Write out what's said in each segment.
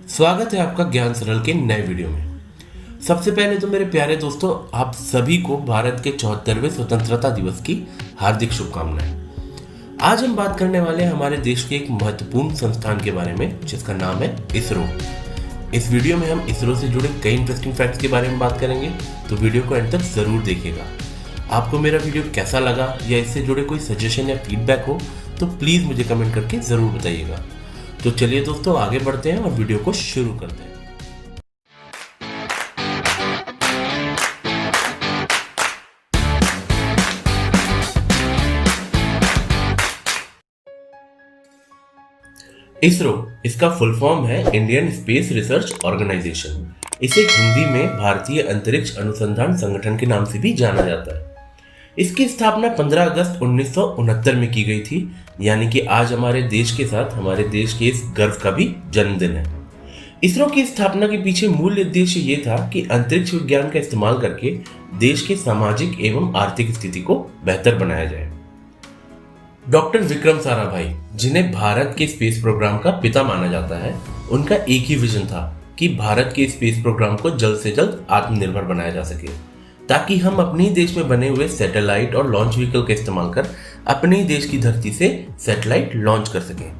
स्वागत है आपका ज्ञान सरल के नए वीडियो में। सबसे पहले तो मेरे प्यारे दोस्तों, आप सभी को भारत के 74वें स्वतंत्रता दिवस की हार्दिक शुभकामनाएं। आज हम बात करने वाले हैं हमारे देश के एक महत्वपूर्ण संस्थान के बारे में, जिसका नाम है इसरो। इस वीडियो में हम इसरो से जुड़े कई इंटरेस्टिंग फैक्ट्स के बारे में बात करेंगे, तो वीडियो को अंत तक जरूर देखिएगा। आपको मेरा वीडियो कैसा लगा या इससे जुड़े कोई सजेशन या फीडबैक हो तो प्लीज़ मुझे कमेंट करके ज़रूर बताइएगा। तो चलिए दोस्तों, आगे बढ़ते हैं और वीडियो को शुरू करते हैं। इसरो, इसका फुल फॉर्म है इंडियन स्पेस रिसर्च ऑर्गेनाइजेशन। इसे हिंदी में भारतीय अंतरिक्ष अनुसंधान संगठन के नाम से भी जाना जाता है। इसकी स्थापना 15 अगस्त 1969 में की गई थी, यानी कि आज हमारे देश के साथ हमारे देश के इस गर्व का भी जन्मदिन है। इसरो की स्थापना के पीछे मूल उद्देश्य ये था कि अंतरिक्ष विज्ञान का इस्तेमाल करके देश की सामाजिक एवं आर्थिक स्थिति को बेहतर बनाया जाए। डॉक्टर विक्रम साराभाई, जिन्हें भारत के स्पेस प्रोग्राम का पिता माना जाता है, उनका एक ही विजन था कि भारत के स्पेस प्रोग्राम को जल्द से जल्द आत्मनिर्भर बनाया जा सके, ताकि हम अपने ही देश में बने हुए सैटेलाइट और लॉन्च व्हीकल का इस्तेमाल कर अपने ही देश की धरती से सैटेलाइट लॉन्च कर सकें।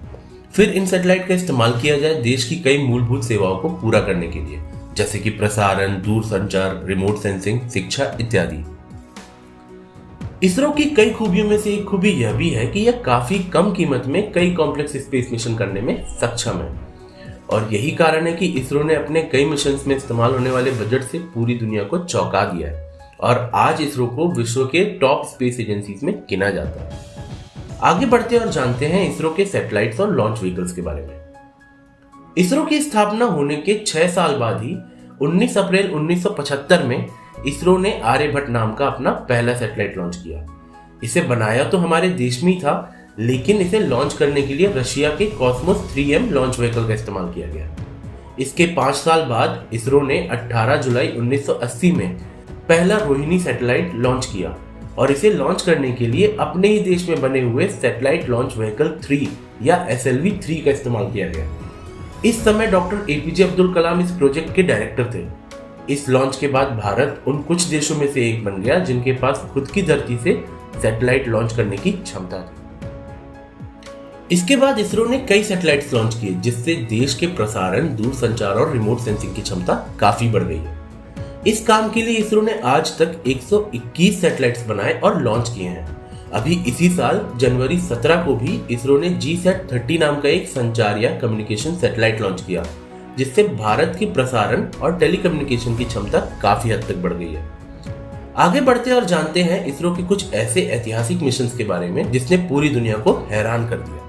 फिर इन सैटेलाइट का इस्तेमाल किया जाए देश की कई मूलभूत सेवाओं को पूरा करने के लिए, जैसे कि प्रसारण, दूरसंचार, रिमोट सेंसिंग, शिक्षा इत्यादि। इसरो की कई खूबियों में से एक खूबी यह भी है कि यह काफी कम कीमत में कई कॉम्प्लेक्स स्पेस मिशन करने में सक्षम है, और यही कारण है कि इसरो ने अपने कई मिशन में इस्तेमाल होने वाले बजट से पूरी दुनिया को चौंका दिया है, और आज इसरो को विश्व के टॉप स्पेस एजेंसीज में गिना जाता है। आगे बढ़ते और जानते हैं इसरो के सैटेलाइट्स और लॉन्च व्हीकल्स के बारे में। इसरो की स्थापना होने के 6 साल बाद ही 19 अप्रैल 1975 में इसरो ने आर्यभट्ट नाम का अपना पहला सैटेलाइट लॉन्च किया। इसे बनाया तो हमारे देश में ही था, लेकिन इसे लॉन्च करने के लिए रशिया के कॉस्मोस 3M लॉन्च व्हीकल का इस्तेमाल किया गया। इसके 5 साल बाद इसरो ने 18 जुलाई 1980 में पहला रोहिणी सैटेलाइट लॉन्च किया, और इसे लॉन्च करने के लिए अपने ही देश में बने हुए सैटेलाइट लॉन्च व्हीकल 3 या SLV-3 का इस्तेमाल किया गया। इस समय डॉक्टर APJ अब्दुल कलाम इस प्रोजेक्ट के डायरेक्टर थे। इस लॉन्च के बाद भारत उन कुछ देशों में से एक बन गया जिनके पास खुद की धरती से सैटेलाइट लॉन्च करने की क्षमता थी। इसके बाद इसरो ने कई सैटेलाइट्स लॉन्च किए, जिससे देश के प्रसारण, दूरसंचार और रिमोट सेंसिंग की क्षमता काफी बढ़ गई है। इस काम के लिए इसरो ने आज तक 121 सैटेलाइट्स बनाए और लॉन्च किए हैं। अभी इसी साल जनवरी 17 को भी इसरो ने GSAT-30 नाम का एक संचार या कम्युनिकेशन सैटेलाइट लॉन्च किया, जिससे भारत की प्रसारण और टेलीकम्युनिकेशन की क्षमता काफी हद तक बढ़ गई है। आगे बढ़ते और जानते हैं इसरो के कुछ ऐसे ऐतिहासिक मिशन के बारे में जिसने पूरी दुनिया को हैरान कर दिया।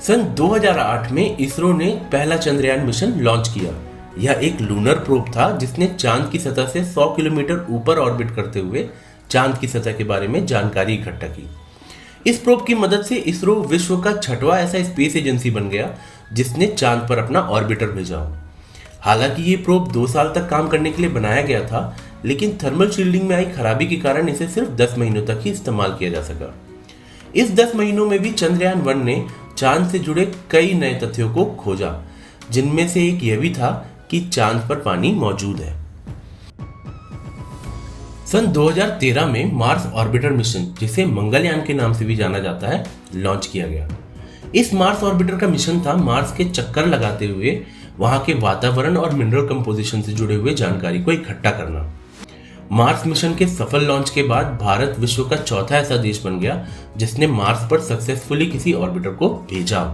सन 2008 में इसरो ने पहला चंद्रयान मिशन लॉन्च किया। यह एक लूनर प्रोब था जिसने चांद की सतह से 100 किलोमीटर ऊपर ऑर्बिट करते हुए चांद की सतह के बारे में जानकारी इकट्ठा की। इस प्रोब की मदद से इसरो विश्व का 6वां ऐसा स्पेस एजेंसी बन गया जिसने चांद पर अपना ऑर्बिटर भेजा। हालांकि ये प्रोब 2 साल तक काम करने के लिए बनाया गया था, लेकिन थर्मल शील्डिंग में आई खराबी के कारण इसे सिर्फ 10 महीनों तक ही इस्तेमाल किया जा सका। इस 10 महीनों में भी चंद्रयान 1 ने चांद से जुड़े कई नए तथ्यों को खोजा, जिनमें से एक यह भी था कि चांद पर पानी मौजूद है। सन 2013 में मार्स ऑर्बिटर मिशन, जिसे मंगलयान के नाम से भी जाना जाता है, लॉन्च किया गया। इस मार्स ऑर्बिटर का मिशन था मार्स के चक्कर लगाते हुए वहां के वातावरण और मिनरल कंपोजिशन से जुड़े हुए जानकारी को इकट्ठा करना। मार्स मिशन के सफल लॉन्च के बाद भारत विश्व का 4था ऐसा देश बन गया जिसने मार्स पर सक्सेसफुली किसी ऑर्बिटर को भेजा।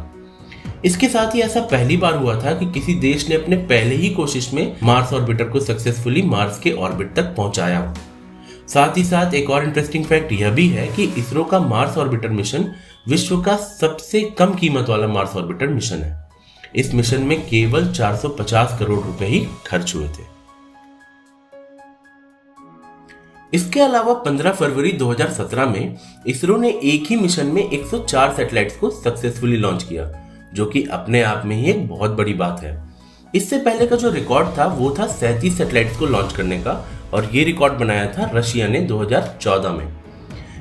इसके साथ ही ऐसा पहली बार हुआ था कि किसी देश ने अपने पहले ही कोशिश में मार्स ऑर्बिटर को सक्सेसफुली मार्स के ऑर्बिट तक पहुंचाया। साथ ही साथ एक और इंटरेस्टिंग फैक्ट यह भी है कि इसरो का मार्स ऑर्बिटर मिशन विश्व का सबसे कम कीमत वाला मार्स ऑर्बिटर मिशन है। इस मिशन में केवल 450 करोड़ रुपए ही खर्च हुए थे। इसके अलावा 15 फरवरी 2017 में इसरो ने एक ही मिशन में 104 सैटेलाइट्स को सक्सेसफुली लॉन्च किया, जो कि अपने आप में ही एक बहुत बड़ी बात है। इससे पहले का जो रिकॉर्ड था वो था 37 सैटेलाइट्स को लॉन्च करने का, और ये रिकॉर्ड बनाया था रशिया ने 2014 में।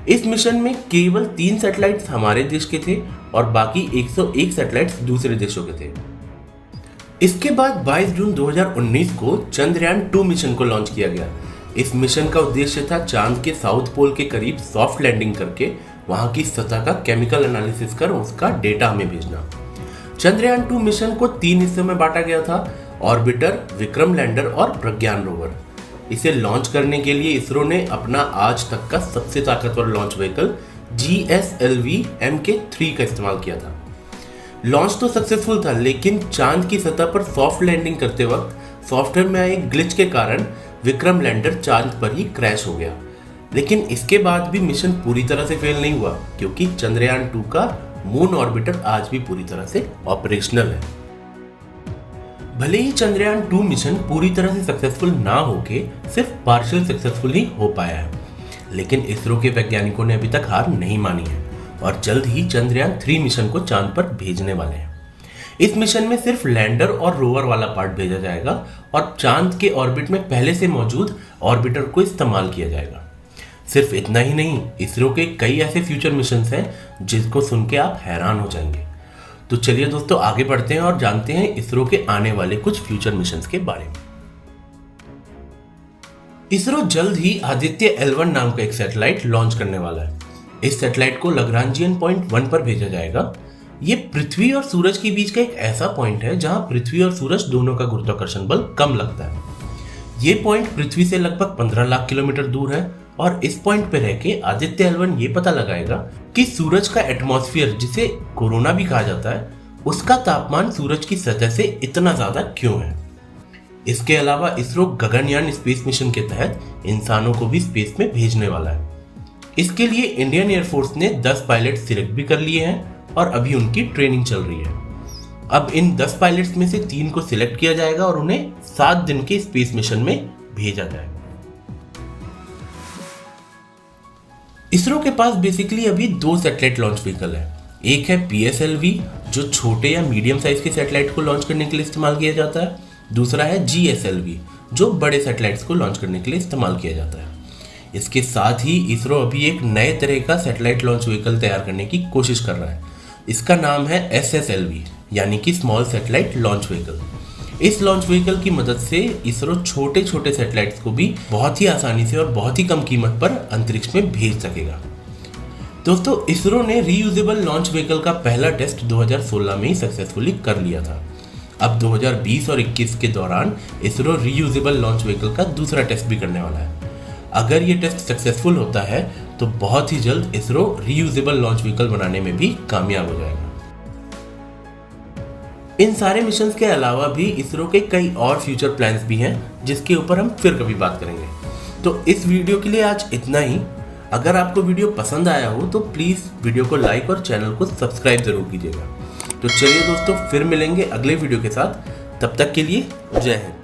इस मिशन में केवल 3 सैटेलाइट्स हमारे देश के थे और बाकी 101 सैटेलाइट्स दूसरे देशों के थे। इसके बाद 22 जून 2019 को चंद्रयान 2 मिशन को लॉन्च किया गया। इस मिशन का उद्देश्य था चांद के साउथ पोल के करीब सॉफ्ट लैंडिंग करके वहां की सतह का केमिकल एनालिसिस कर उसका डेटा हमें भेजना। चंद्रयान 2 मिशन को 3 हिस्सों में बांटा गया था, ऑर्बिटर, विक्रम लैंडर और प्रज्ञान रोवर। इसे लॉन्च करने के लिए इसरो ने अपना आज तक का सबसे ताकतवर लॉन्च व्हीकल GSLV Mk3 का इस्तेमाल किया था। लॉन्च तो सक्सेसफुल था, लेकिन चांद की सतह पर सॉफ्ट लैंडिंग करते वक्त सॉफ्टवेयर में आए ग्लिच के कारण विक्रम लैंडर चांद पर ही क्रैश हो गया। लेकिन इसके बाद भी मिशन पूरी तरह से फेल नहीं हुआ, क्योंकि चंद्रयान 2 का मून ऑर्बिटर आज भी पूरी तरह से ऑपरेशनल है। भले ही चंद्रयान 2 मिशन पूरी तरह से सक्सेसफुल ना होके सिर्फ पार्शियल सक्सेसफुल ही हो पाया है, लेकिन इसरो के वैज्ञानिकों ने अभी तक हार नहीं मानी है और जल्द ही चंद्रयान 3 मिशन को चांद पर भेजने वाले हैं। इस मिशन में सिर्फ लैंडर और रोवर वाला पार्ट भेजा जाएगा और चांद के ऑर्बिट में पहले से मौजूद ऑर्बिटर को इस्तेमाल किया जाएगा। सिर्फ इतना ही नहीं, इसरो के कई ऐसे फ्यूचर मिशंस हैं जिसको सुन के आप हैरान हो जाएंगे। तो चलिए दोस्तों, आगे बढ़ते हैं और जानते हैं इसरो के आने वाले कुछ फ्यूचर मिशंस के बारे में। इसरो जल्द ही आदित्य L1 नाम का एक सैटेलाइट लॉन्च करने वाला है। इस सैटेलाइट को लग्रांजियन पॉइंट 1 पर भेजा जाएगा। ये पृथ्वी और सूरज के बीच का एक ऐसा पॉइंट है जहां पृथ्वी और सूरज दोनों का गुरुत्वाकर्षण बल कम लगता है। ये पॉइंट पृथ्वी से लगभग 15 लाख किलोमीटर दूर है और इस पॉइंट पर रह के आदित्य L1 ये पता लगाएगा कि सूरज का एटमॉस्फेयर, जिसे कोरोना भी कहा जाता है, उसका तापमान सूरज की सतह से इतना ज्यादा क्यों है। इसके अलावा इसरो गगनयान स्पेस मिशन के तहत इंसानों को भी स्पेस में भेजने वाला है। इसके लिए इंडियन एयरफोर्स ने 10 पायलट सिलेक्ट भी कर लिए हैं और अभी उनकी ट्रेनिंग चल रही है। अब इन 10 पायलट्स में से 3 को सिलेक्ट किया जाएगा और उन्हें 7 दिन के स्पेस मिशन में भेजा जाएगा। इसरो के पास बेसिकली अभी 2 सैटेलाइट लॉन्च व्हीकल है। एक है PSLV, जो छोटे या मीडियम साइज के सैटेलाइट को लॉन्च करने के लिए इस्तेमाल किया जाता है। दूसरा है GSLV, जो बड़े सैटेलाइट्स को लॉन्च करने के लिए इस्तेमाल किया जाता है। इसके साथ ही इसरो अभी एक नए तरह का सैटेलाइट लॉन्च व्हीकल तैयार करने की कोशिश कर रहा है। इसका नाम है SSLV, यानी कि स्मॉल सैटेलाइट लॉन्च व्हीकल। इस लॉन्च व्हीकल की मदद से इसरो छोटे छोटे सैटेलाइट्स को भी बहुत ही आसानी से और बहुत ही कम कीमत पर अंतरिक्ष में भेज सकेगा। दोस्तों, इसरो ने रीयूजेबल लॉन्च व्हीकल का पहला टेस्ट 2016 में ही सक्सेसफुली कर लिया था। अब 2020 और 21 के दौरान इसरो रीयूजेबल लॉन्च व्हीकल का दूसरा टेस्ट भी करने वाला है। अगर ये टेस्ट सक्सेसफुल होता है तो बहुत ही जल्द इसरो रीयूजेबल लॉन्च व्हीकल बनाने में भी कामयाब हो जाएगा। इन सारे मिशंस के अलावा भी इसरो के कई और फ्यूचर प्लान्स भी हैं, जिसके ऊपर हम फिर कभी बात करेंगे। तो इस वीडियो के लिए आज इतना ही। अगर आपको वीडियो पसंद आया हो तो प्लीज़ वीडियो को लाइक और चैनल को सब्सक्राइब जरूर कीजिएगा। तो चलिए दोस्तों, फिर मिलेंगे अगले वीडियो के साथ। तब तक के लिए जय हिंद।